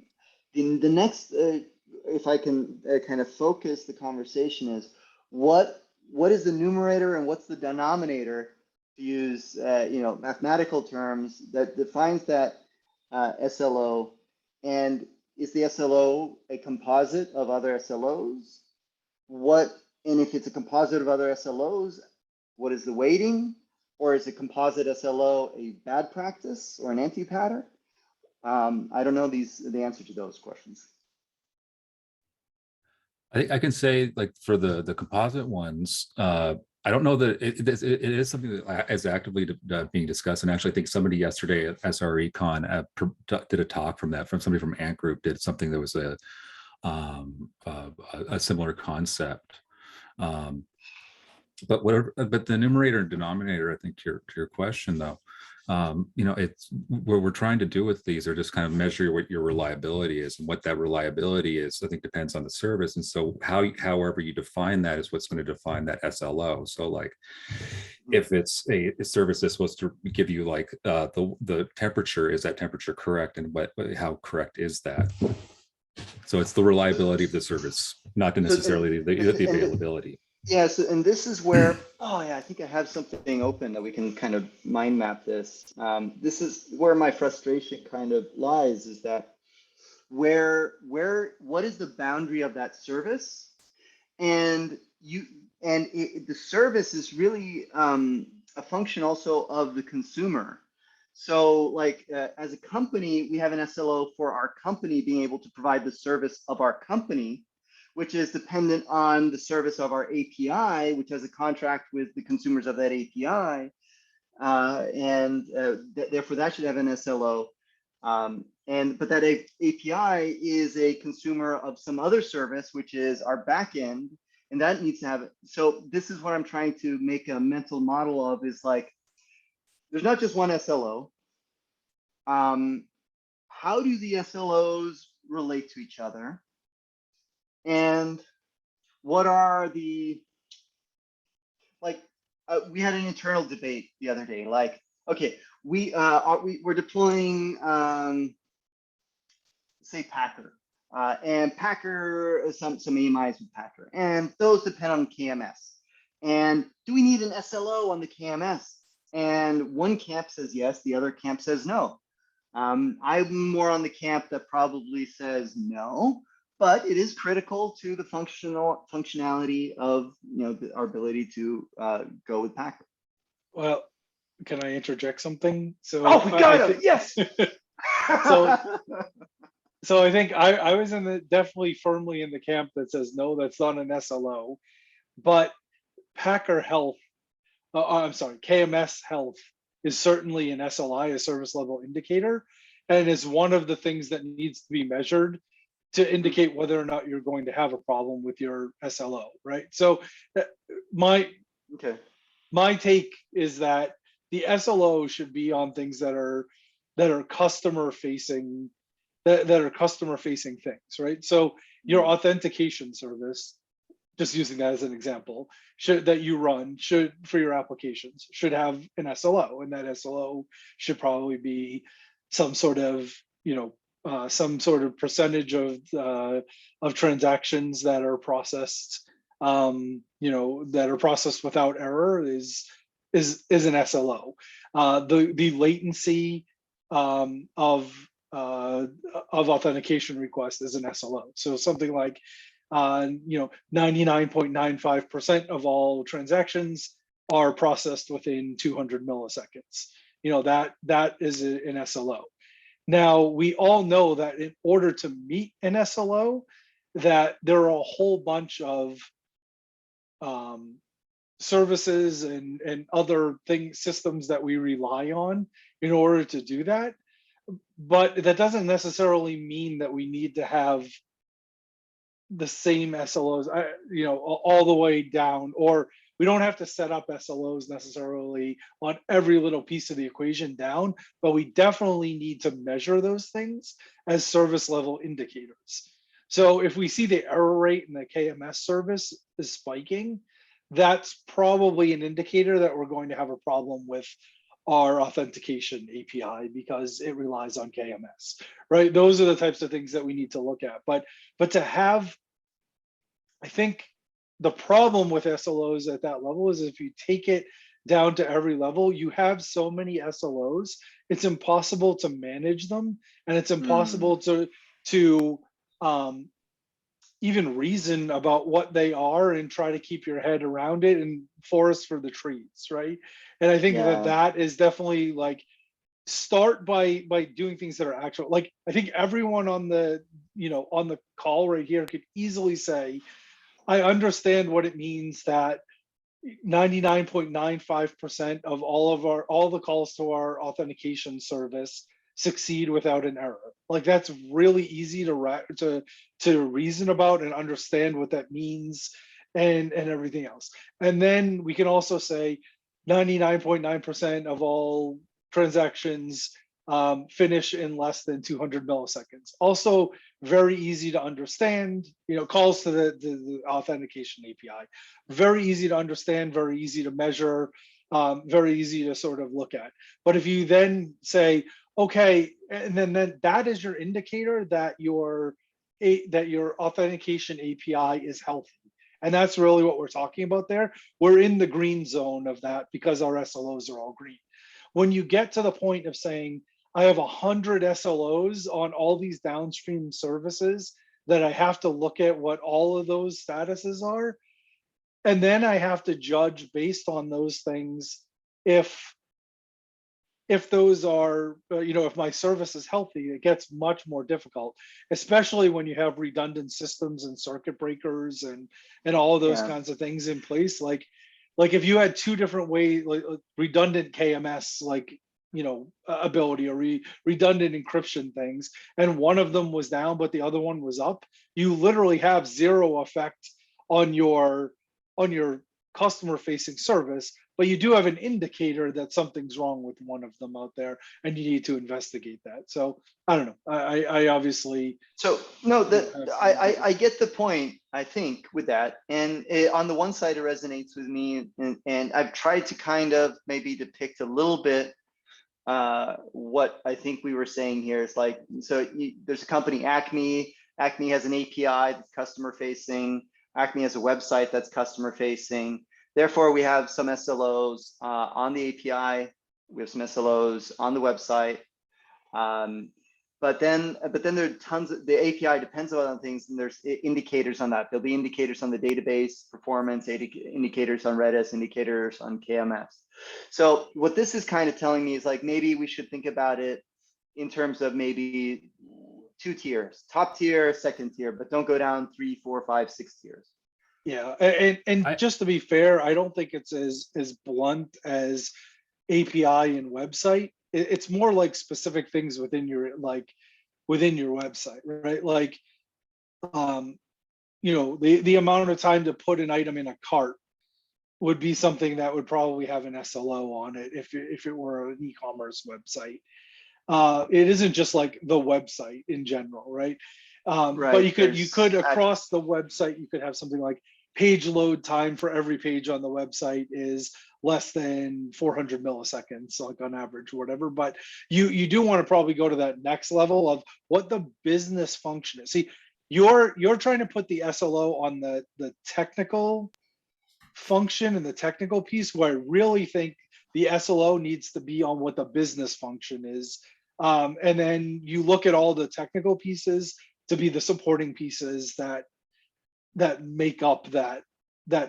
Speaker 1: In the next, if I can kind of focus the conversation, is what is the numerator and what's the denominator, to use mathematical terms, that defines that SLO, and is the SLO a composite of other SLOs? And if it's a composite of other SLOs, what is the weighting? Or is a composite SLO a bad practice or an anti-pattern? I don't know the answer to those questions.
Speaker 8: I can say, like, for the composite ones, I don't know that it is something that is actively being discussed. And actually, I think somebody yesterday at SRECon did a talk from somebody from Ant Group did something that was a similar concept. But the numerator and denominator, I think to your question though, it's what we're trying to do with these are just kind of measure what your reliability is, and what that reliability is, I think, depends on the service. And so however you define that is what's going to define that SLO. So like if it's a service that's supposed to give you like the temperature, is that temperature correct, and how correct is that? So it's the reliability of the service, not necessarily the availability.
Speaker 1: Yes, and this is where, I think I have something open that we can kind of mind map this. This is where my frustration kind of lies, is that what is the boundary of that service? And the service is really a function also of the consumer. So like as a company, we have an SLO for our company being able to provide the service of our company, which is dependent on the service of our API, which has a contract with the consumers of that API. Therefore that should have an SLO. But that API is a consumer of some other service, which is our backend, and that needs to have it. So this is what I'm trying to make a mental model of, is like, there's not just one SLO. How do the SLOs relate to each other? And what are the, we had an internal debate the other day, like, okay, we're deploying, say Packer. and Packer, some AMIs with Packer, and those depend on KMS. And do we need an SLO on the KMS? And one camp says yes, the other camp says no. I'm more on the camp that probably says no, but it is critical to the functionality of our ability to go with Packer.
Speaker 3: Well, can I interject something? So
Speaker 1: we got it. Yes.
Speaker 3: So I think I was definitely firmly in the camp that says no, that's not an SLO, but Packer Health, I'm sorry, KMS Health is certainly an SLI, a service level indicator, and is one of the things that needs to be measured to indicate whether or not you're going to have a problem with your SLO, right? So my take is that the SLO should be on things that are customer facing, that are customer facing things, right? So your authentication service, just using that as an example, that you run for your applications should have an SLO, and that SLO should probably be some sort of percentage of transactions that are processed, that are processed without error is an SLO. The latency of authentication requests is an SLO. So something like 99.95% of all transactions are processed within 200 milliseconds. That is an SLO. Now, we all know that in order to meet an SLO, that there are a whole bunch of services and other systems that we rely on in order to do that. But that doesn't necessarily mean that we need to have the same SLOs, all the way down, or we don't have to set up SLOs necessarily on every little piece of the equation down, but we definitely need to measure those things as service level indicators. So if we see the error rate in the KMS service is spiking, that's probably an indicator that we're going to have a problem with our authentication API because it relies on KMS, right? Those are the types of things that we need to look at. But to have, I think the problem with SLOs at that level is if you take it down to every level, you have so many SLOs, it's impossible to manage them, and it's impossible to even reason about what they are and try to keep your head around it and forest for the trees, right? And I think that is definitely like, start by doing things that are actual. Like, I think everyone on the call right here could easily say, I understand what it means that 99.95% of all the calls to our authentication service succeed without an error. Like, that's really easy to reason about and understand what that means and everything else. And then we can also say 99.9% of all transactions finish in less than 200 milliseconds. Also very easy to understand, calls to the authentication API. Very easy to understand, very easy to measure, very easy to sort of look at. But if you then say, okay, and then that is your indicator that your authentication API is healthy. And that's really what we're talking about there. We're in the green zone of that because our SLOs are all green. When you get to the point of saying, I have 100 SLOs on all these downstream services that I have to look at what all of those statuses are, and then I have to judge based on those things if those are, if my service is healthy, it gets much more difficult, especially when you have redundant systems and circuit breakers and all of those kinds of things in place. Like if you had two different ways, like redundant KMS, ability or redundant encryption things, and one of them was down, but the other one was up, you literally have zero effect on your customer facing service, but you do have an indicator that something's wrong with one of them out there, and you need to investigate that. So I don't know. I obviously.
Speaker 1: So no, I get the point, I think, with that. And on the one side, it resonates with me, and I've tried to kind of maybe depict a little bit what I think we were saying here. Is like, so there's a company, Acme Acme has an API that's customer facing. Acme has a website that's customer facing. Therefore, we have some SLOs on the API. We have some SLOs on the website. But then there are tons of, the API depends on other things, and there's indicators on that. There'll be indicators on the database performance, indicators on Redis, indicators on KMS. So what this is kind of telling me is like, maybe we should think about it in terms of maybe 2 tiers, top tier, second tier, but don't go down 3, 4, 5, 6 tiers.
Speaker 3: Yeah, and just to be fair, I don't think it's as blunt as API and website. It's more like specific things within your website, right? Like, you know, the amount of time to put an item in a cart would be something that would probably have an SLO on it if it were an e-commerce website. It isn't just like the website in general, right? But you could across the website, you could have something like page load time for every page on the website is less than 400 milliseconds, like on average, or whatever. But you do want to probably go to that next level of what the business function is. See, you're trying to put the SLO on the technical function and the technical piece, where I really think the SLO needs to be on what the business function is. And then you look at all the technical pieces to be the supporting pieces that make up that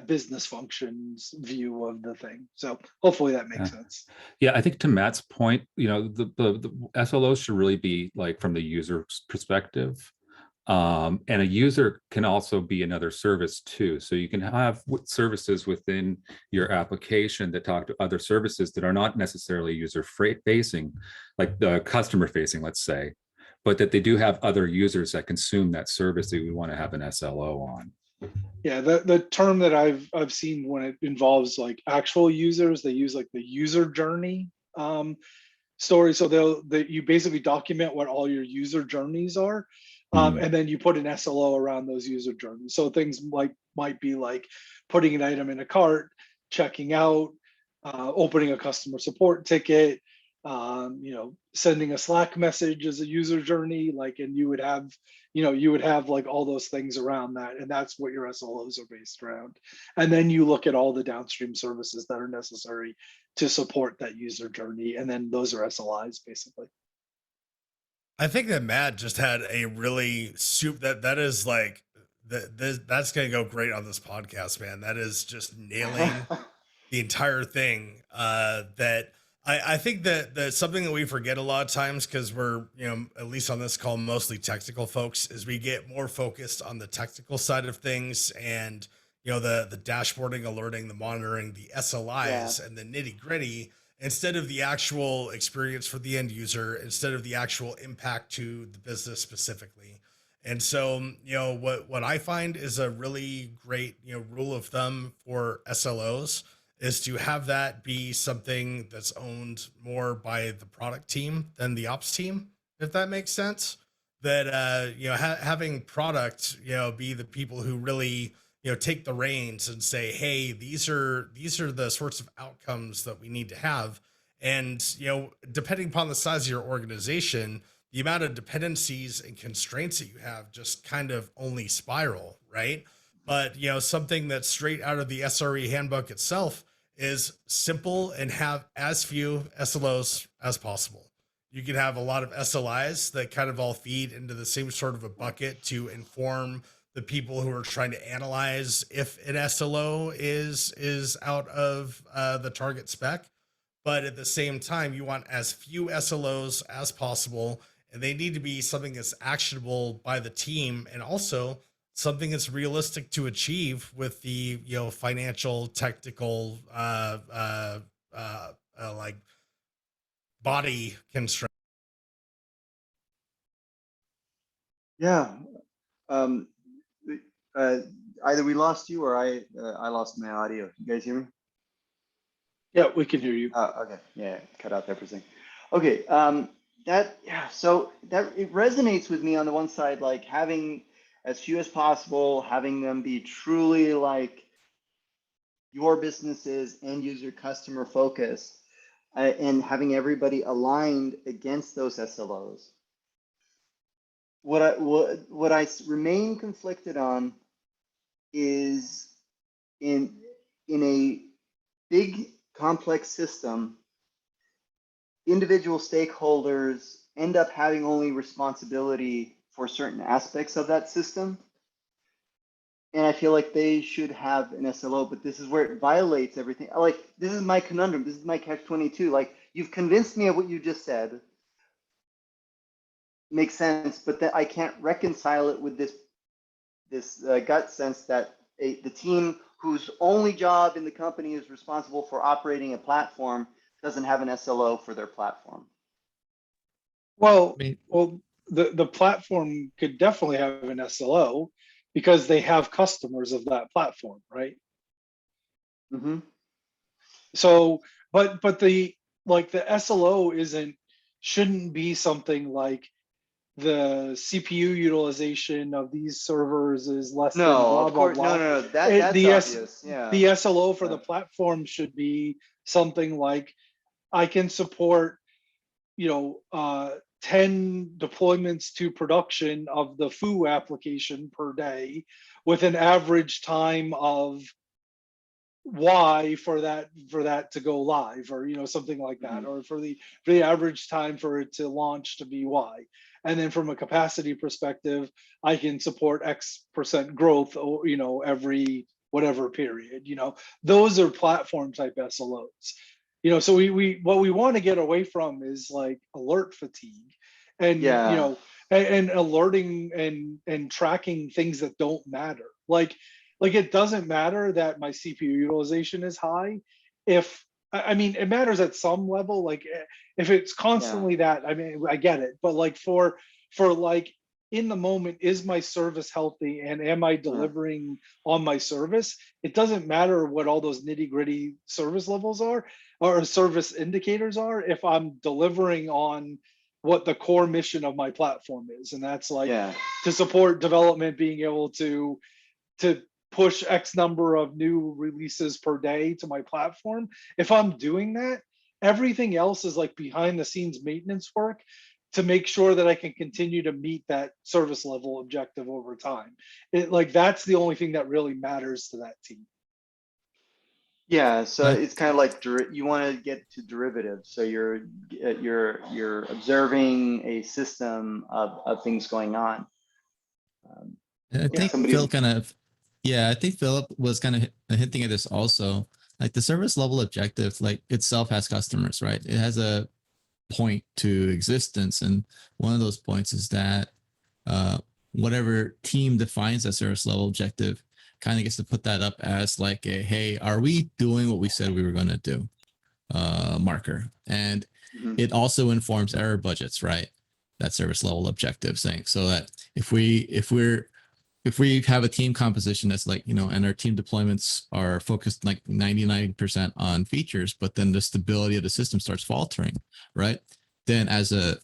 Speaker 3: business functions view of the thing. So hopefully that makes sense.
Speaker 8: Yeah, I think to Matt's point, you know, the SLOs should really be like from the user's perspective. And a user can also be another service too. So you can have services within your application that talk to other services that are not necessarily user facing, like the customer facing, let's say, but that they do have other users that consume that service that we want to have an SLO on.
Speaker 3: Yeah, the term that I've seen when it involves like actual users, they use like the user journey story. So you basically document what all your user journeys are. And then you put an SLO around those user journeys. So things might be like putting an item in a cart, checking out, opening a customer support ticket, you know, sending a Slack message as a user journey, like, and you would have like all those things around that, and that's what your SLOs are based around. And then you look at all the downstream services that are necessary to support that user journey, and then those are SLIs basically.
Speaker 6: I think that Matt just had a really that is like that's gonna go great on this podcast, man. That is just nailing the entire thing. That I think that something that we forget a lot of times, because we're, you know, at least on this call, mostly technical folks, is we get more focused on the technical side of things, and, you know, the dashboarding, alerting, the monitoring, the SLIs, and the nitty gritty, instead of the actual experience for the end user, instead of the actual impact to the business specifically. And so, you know, what I find is a really great, you know, rule of thumb for SLOs is to have that be something that's owned more by the product team than the ops team, if that makes sense. That, you know, having product, you know, be the people who really, you know, take the reins and say, hey, these are the sorts of outcomes that we need to have. And, you know, depending upon the size of your organization, the amount of dependencies and constraints that you have just kind of only spiral, right? But, you know, something that's straight out of the SRE handbook itself is simple and have as few SLOs as possible. You could have a lot of SLIs that kind of all feed into the same sort of a bucket to inform the people who are trying to analyze if an SLO is out of the target spec. But at the same time, you want as few SLOs as possible, and they need to be something that's actionable by the team, and also something that's realistic to achieve with the, you know, financial, technical, like body constraint.
Speaker 1: Yeah. Either we lost you or I lost my audio. You guys hear me?
Speaker 3: Yeah, we can hear you.
Speaker 1: Okay. Yeah, cut out there for a second. Okay. So that it resonates with me on the one side, like having as few as possible, having them be truly like your business's end user customer focused, and having everybody aligned against those SLOs. what I remain conflicted on is in a big complex system, individual stakeholders end up having only responsibility for certain aspects of that system. And I feel like they should have an SLO, but this is where it violates everything. Like, this is my conundrum. This is my catch-22. Like, you've convinced me of what you just said. Makes sense, but that I can't reconcile it with this gut sense that the team whose only job in the company is responsible for operating a platform doesn't have an SLO for their platform.
Speaker 3: Well, the platform could definitely have an SLO because they have customers of that platform, right?
Speaker 1: Mm-hmm.
Speaker 3: So, but the SLO shouldn't be something like the CPU utilization of these servers is less than blah,
Speaker 1: of course,
Speaker 3: blah, blah.
Speaker 1: no. That's obvious. Yeah.
Speaker 3: The SLO for the platform should be something like, I can support, 10 deployments to production of the foo application per day with an average time of Y for that to go live, or something like that, or for the average time for it to launch to be Y. And then from a capacity perspective, I can support X% growth, every whatever period. Those are platform type SLOs. So we what we want to get away from is like alert fatigue, and and alerting and tracking things that don't matter. Like it doesn't matter that my CPU utilization is high if it matters at some level. Like if it's constantly that, I get it, but like for like in the moment, is my service healthy and am I delivering on my service? It doesn't matter what all those nitty gritty service levels are or service indicators are if I'm delivering on what the core mission of my platform is. And that's like to support development, being able to push X number of new releases per day to my platform. If I'm doing that, everything else is like behind the scenes maintenance work to make sure that I can continue to meet that service level objective over time. That's the only thing that really matters to that team.
Speaker 1: Yeah, so it's kind of like you want to get to derivatives. So you're observing a system of things going on.
Speaker 2: I think Phil I think Philip was kind of hinting at this also. Like the service level objective, like itself has customers, right? It has a point to existence, and one of those points is that whatever team defines that service level objective kind of gets to put that up as like a, hey, are we doing what we said we were going to do marker. And it also informs error budgets, right? That service level objective saying, so that if we have a team composition that's like, and our team deployments are focused like 99% on features, but then the stability of the system starts faltering, right? Then as a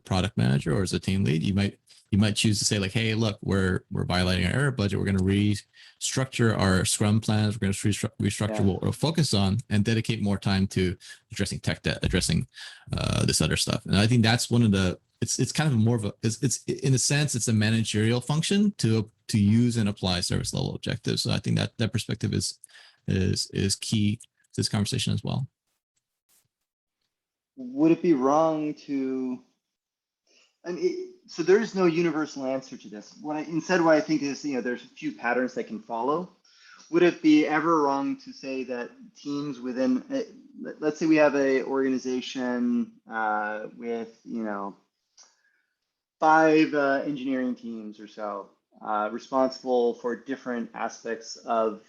Speaker 2: product manager or as a team lead, you might choose to say like, hey, look, we're violating our error budget. We're going to restructure our Scrum plans. We're going to restructure what we'll focus on and dedicate more time to addressing tech debt, addressing this other stuff. And I think that's one of the, it's kind of more of a, it's in a sense, it's a managerial function to use and apply service level objectives. So I think that perspective is key to this conversation as well.
Speaker 1: Would it be wrong to, so there is no universal answer to this. What I think is, there's a few patterns that can follow. Would it be ever wrong to say that teams within, let's say we have a organization with, 5 engineering teams or so, responsible for different aspects of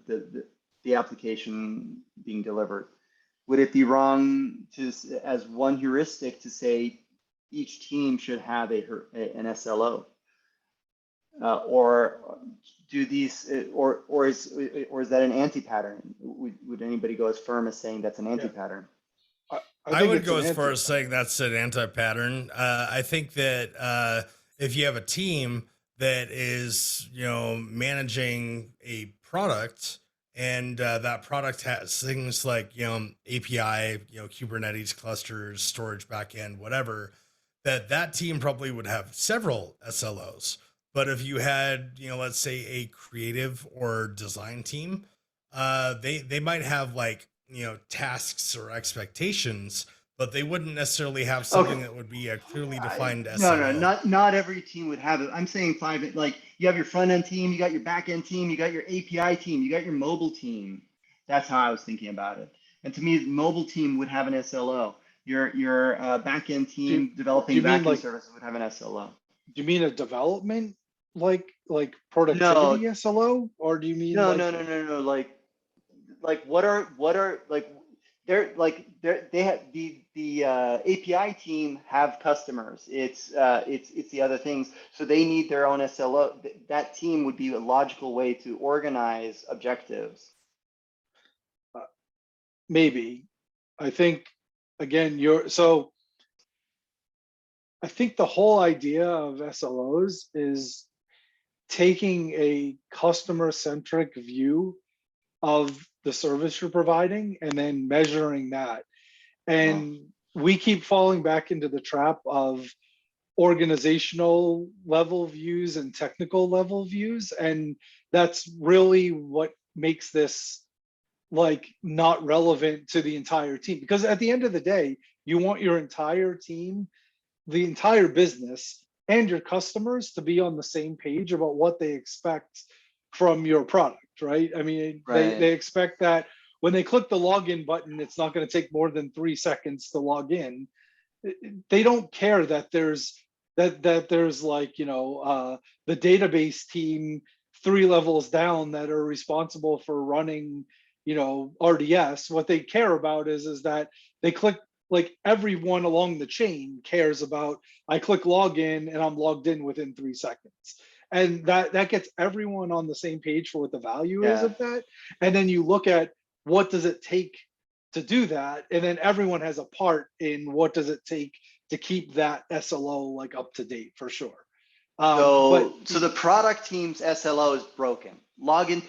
Speaker 1: the application being delivered? Would it be wrong to, as one heuristic, to say each team should have an SLO, or do these, or is that an anti-pattern? Would anybody go as firm as saying that's an anti-pattern?
Speaker 6: I would go as far as saying that's an anti-pattern. I think that if you have a team that is, managing a product, and that product has things like, API, Kubernetes clusters, storage backend, whatever, that team probably would have several SLOs. But if you had, let's say a creative or design team, they might have like, tasks or expectations, but they wouldn't necessarily have something that would be a clearly defined SLO.
Speaker 1: No, not every team would have it. I'm saying 5, like you have your front end team, you got your back end team, you got your API team, you got your mobile team. That's how I was thinking about it. And to me, the mobile team would have an SLO. Your back end team developing back end services would have an SLO.
Speaker 3: Do you mean a development like productivity SLO, or do you mean
Speaker 1: no? Like what are like they have the API team have customers. It's the other things, so they need their own SLO. That team would be a logical way to organize objectives.
Speaker 3: Maybe. I think again, I think the whole idea of SLOs is taking a customer-centric view of the service you're providing and then measuring that. And we keep falling back into the trap of organizational level views and technical level views. And that's really what makes this like not relevant to the entire team. Because at the end of the day, you want your entire team, the entire business, and your customers to be on the same page about what they expect from your product, right? I mean, they expect that when they click the login button, it's not going to take more than 3 seconds to log in. They don't care that there's like, the database team 3 levels down that are responsible for running, RDS. What they care about is that they click, like everyone along the chain cares about, I click login and I'm logged in within 3 seconds. And that gets everyone on the same page for what the value is of that. And then you look at what does it take to do that? And then everyone has a part in what does it take to keep that SLO like up to date for sure.
Speaker 1: So the product team's SLO is broken. Login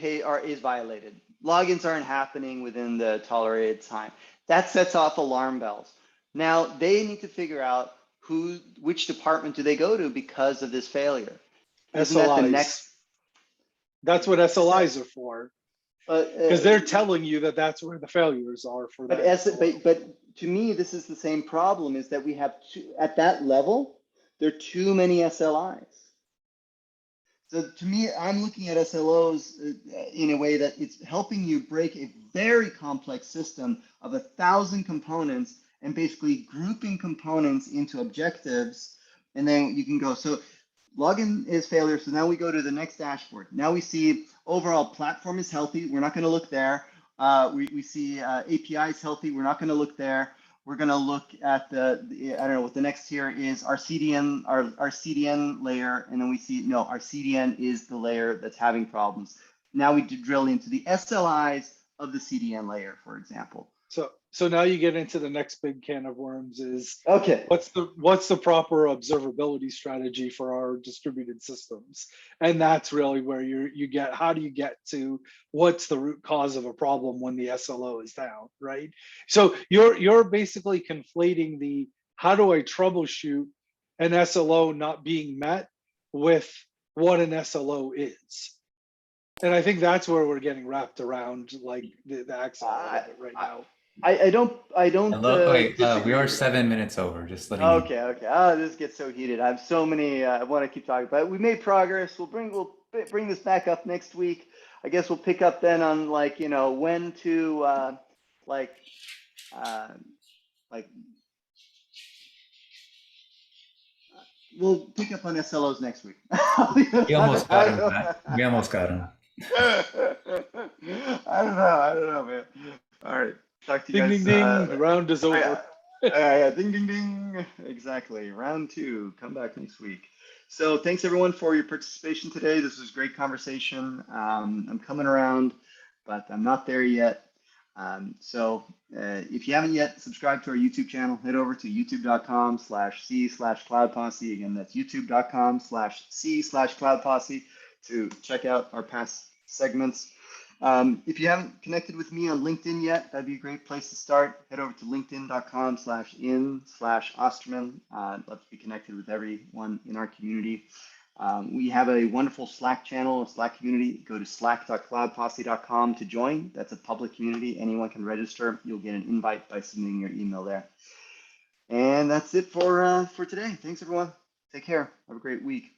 Speaker 1: is violated. Logins aren't happening within the tolerated time. That sets off alarm bells. Now they need to figure out which department do they go to because of this failure. Isn't that the next?
Speaker 3: That's what SLIs are for. Because they're telling you that that's where the failures are for that.
Speaker 1: But to me, this is the same problem: is that we have at that level, there are too many SLIs. So to me, I'm looking at SLOs in a way that it's helping you break a very complex system of 1,000 components and basically grouping components into objectives, and then you can go. So login is failure. So now we go to the next dashboard. Now we see overall platform is healthy. We're not going to look there. We see API is healthy. We're not going to look there. We're going to look at I don't know what the next tier is, our CDN, our CDN layer. And then we see, no, our CDN is the layer that's having problems. Now we drill into the SLIs of the CDN layer, for example.
Speaker 3: So now you get into the next big can of worms is,
Speaker 1: okay,
Speaker 3: what's the proper observability strategy for our distributed systems? And that's really where you get, how do you get to what's the root cause of a problem when the SLO is down, right? So you're basically conflating the, how do I troubleshoot an SLO not being met with what an SLO is. And I think that's where we're getting wrapped around like the axle of it right now.
Speaker 1: I don't.
Speaker 9: Hello? Wait, we are 7 minutes over. Just letting you.
Speaker 1: Okay. Oh, this gets so heated. I have so many. I want to keep talking, but we made progress. We'll bring this back up next week. I guess we'll pick up then on like when to we'll pick up on SLOs next week.
Speaker 9: We almost got him, Matt. We almost got him.
Speaker 1: I don't know, man. All right. Talk to you guys.
Speaker 3: Ding, ding, ding. The round is over.
Speaker 1: Yeah, ding, ding, ding. Exactly. Round 2. Come back next week. So thanks everyone for your participation today. This was a great conversation. I'm coming around, but I'm not there yet. So if you haven't yet subscribed to our YouTube channel, head over to youtube.com/c/cloudposse. Again, that's youtube.com/c/cloudposse to check out our past segments. If you haven't connected with me on LinkedIn yet, that'd be a great place to start. Head over to linkedin.com/in/Osterman. I'd love to be connected with everyone in our community. We have a wonderful Slack channel, a Slack community. Go to slack.cloudposse.com to join. That's a public community. Anyone can register. You'll get an invite by submitting your email there. And that's it for today. Thanks, everyone. Take care. Have a great week.